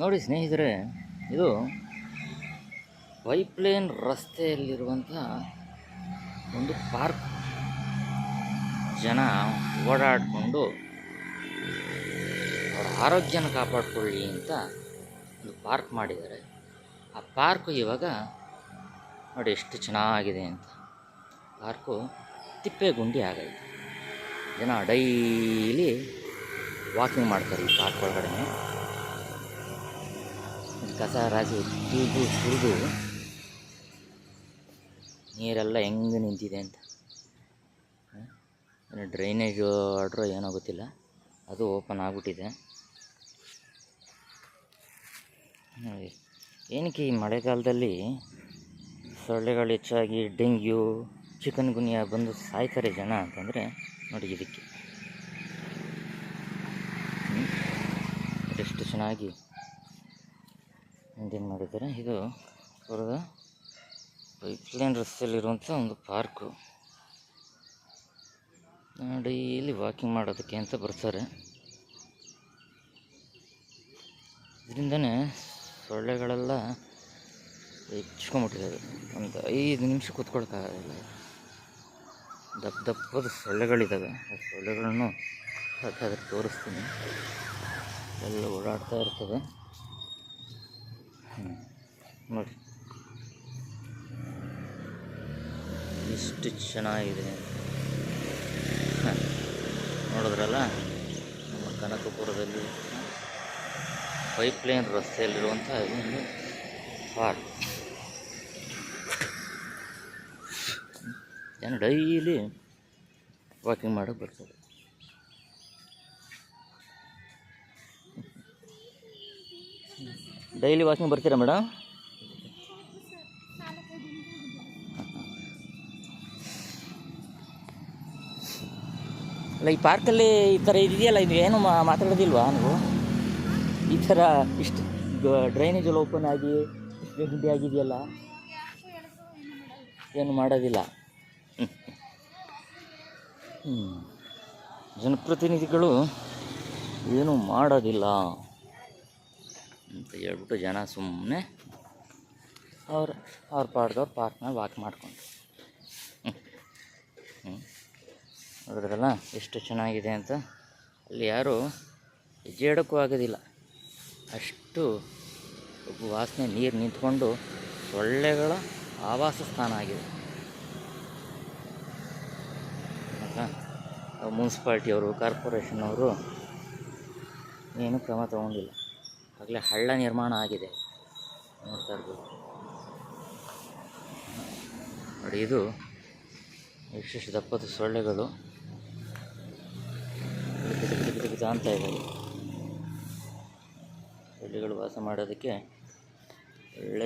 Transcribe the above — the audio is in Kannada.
ನೋಡಿ ಸ್ನೇಹಿತರೆ, ಇದು ಪೈಪ್ಲೈನ್ ರಸ್ತೆಯಲ್ಲಿರುವಂಥ ಒಂದು ಪಾರ್ಕ್. ಜನ ಓಡಾಡಿಕೊಂಡು ಅವರ ಆರೋಗ್ಯನ ಕಾಪಾಡಿಕೊಳ್ಳಿ ಅಂತ ಒಂದು ಪಾರ್ಕ್ ಮಾಡಿದ್ದಾರೆ. ಆ ಪಾರ್ಕು ಇವಾಗ ನೋಡಿ ಎಷ್ಟು ಚೆನ್ನಾಗಿದೆ ಅಂತ. ಪಾರ್ಕು ತಿಪ್ಪೆಗುಂಡಿ ಆಗೈತೆ. ಜನ ಡೈಲಿ ವಾಕಿಂಗ್ ಮಾಡ್ತಾರೆ ಈ ಪಾರ್ಕ್ ಒಳಗಡೆ. ಕಸ ರಾಜಿ ಸುರಿದು ನೀರೆಲ್ಲ ಹೆಂಗೆ ನಿಂತಿದೆ ಅಂತ. ಡ್ರೈನೇಜ್ ವಾಟ್ರ್ ಏನೋ ಗೊತ್ತಿಲ್ಲ, ಅದು ಓಪನ್ ಆಗಿಬಿಟ್ಟಿದೆ. ಏನಕ್ಕೆ ಈ ಮಳೆಗಾಲದಲ್ಲಿ ಸೊಳ್ಳೆಗಳು ಹೆಚ್ಚಾಗಿ ಡೆಂಗ್ಯೂ, ಚಿಕನ್ ಗುನ್ಯಾ ಬಂದು ಸಾಯ್ತಾರೆ ಜನ ಅಂತಂದರೆ ನೋಡಿ ಇದಕ್ಕೆ. ಎಷ್ಟು ಚೆನ್ನಾಗಿ ಮೇಂಟೈನ್ ಮಾಡಿದ್ದಾರೆ. ಇದು ಅವರದ ಪೈಪ್ಲೈನ್ ರಸ್ತೆಯಲ್ಲಿರುವಂಥ ಒಂದು ಪಾರ್ಕು. ಡೈಲಿ ವಾಕಿಂಗ್ ಮಾಡೋದಕ್ಕೆ ಅಂತ ಬರ್ತಾರೆ. ಇದರಿಂದನೇ ಸೊಳ್ಳೆಗಳೆಲ್ಲ ಹೆಚ್ಚಿಕೊಂಬಿಟ್ಟಿದ್ದಾವೆ. ಒಂದು 5 ನಿಮಿಷ ಕೂತ್ಕೊಳಕ್ಕಾಗಲ್ಲ. ದಪ್ಪದ ಸೊಳ್ಳೆಗಳಿದ್ದಾವೆ. ಆ ಸೊಳ್ಳೆಗಳನ್ನು ಬೇಕಾದ್ರೆ ತೋರಿಸ್ತೀನಿ. ಎಲ್ಲ ಓಡಾಡ್ತಾ ಇರ್ತದೆ. ನೋಡಿ ಎಷ್ಟು ಚೆನ್ನಾಗಿದೆ. ನೋಡಿದ್ರಲ್ಲ, ನಮ್ಮ ಕನಕಪುರದಲ್ಲಿ ಪೈಪ್ಲೈನ್ ರಸ್ತೆಯಲ್ಲಿರುವಂಥ ಒಂದು ಪಾರ್ಕ್. ಜನ ಡೈಲಿ ವಾಕಿಂಗ್ ಮಾಡೋಕ್ಕೆ ಬರ್ತಾರೆ. ಡೈಲಿ ವಾಕಿಂಗ್ ಬರ್ತೀರಾ ಮೇಡಮ್? ಅಲ್ಲ, ಈ ಪಾರ್ಕಲ್ಲಿ ಈ ಥರ ಇದೆಯಲ್ಲ, ಇದು ಏನು ಮಾತಾಡೋದಿಲ್ವಾ ನೀವು? ಈ ಥರ ಇಷ್ಟು ಡ್ರೈನೇಜ್ ಎಲ್ಲ ಓಪನ್ ಆಗಿ ಇಷ್ಟು ಗುಡ್ಡೆ ಆಗಿದೆಯಲ್ಲ, ಏನು ಮಾಡೋದಿಲ್ಲ. ಜನಪ್ರತಿನಿಧಿಗಳು ಏನು ಮಾಡೋದಿಲ್ಲ ಅಂತ ಹೇಳ್ಬಿಟ್ಟು ಜನ ಸುಮ್ಮನೆ ಅವ್ರ ಪಾಡ್ದವ್ರು ಪಾರ್ಕ್ನ ವಾಕ್ ಮಾಡಿಕೊಂಡು ನೋಡಿದ್ರಲ್ಲ ಎಷ್ಟು ಚೆನ್ನಾಗಿದೆ ಅಂತ. ಅಲ್ಲಿ ಯಾರು ಹೆಜ್ಜೆ ಇಡೋಕ್ಕೂ ಆಗೋದಿಲ್ಲ, ಅಷ್ಟು ವಾಸನೆ. ನೀರು ನಿಂತ್ಕೊಂಡು ಸೊಳ್ಳೆಗಳ ಆವಾಸ ಸ್ಥಾನ ಆಗಿದೆ. ಮುನ್ಸಿಪಾಲ್ಟಿಯವರು, ಕಾರ್ಪೊರೇಷನ್ನವರು ಏನೂ ಕ್ರಮ ತಗೊಂಡಿಲ್ಲ. ಆಗಲೇ ಹಳ್ಳ ನಿರ್ಮಾಣ ಆಗಿದೆ, ನೋಡ್ತಾ ಇರ್ಬೋದು. ನೋಡಿ, ಇದು ಎಷ್ಟು ದಪ್ಪದ ಸೊಳ್ಳೆಗಳು ಅಂತ ಇದ್ದಾವೆ. ಸೊಳ್ಳೆಗಳು ವಾಸ ಮಾಡೋದಕ್ಕೆ ಒಳ್ಳೆ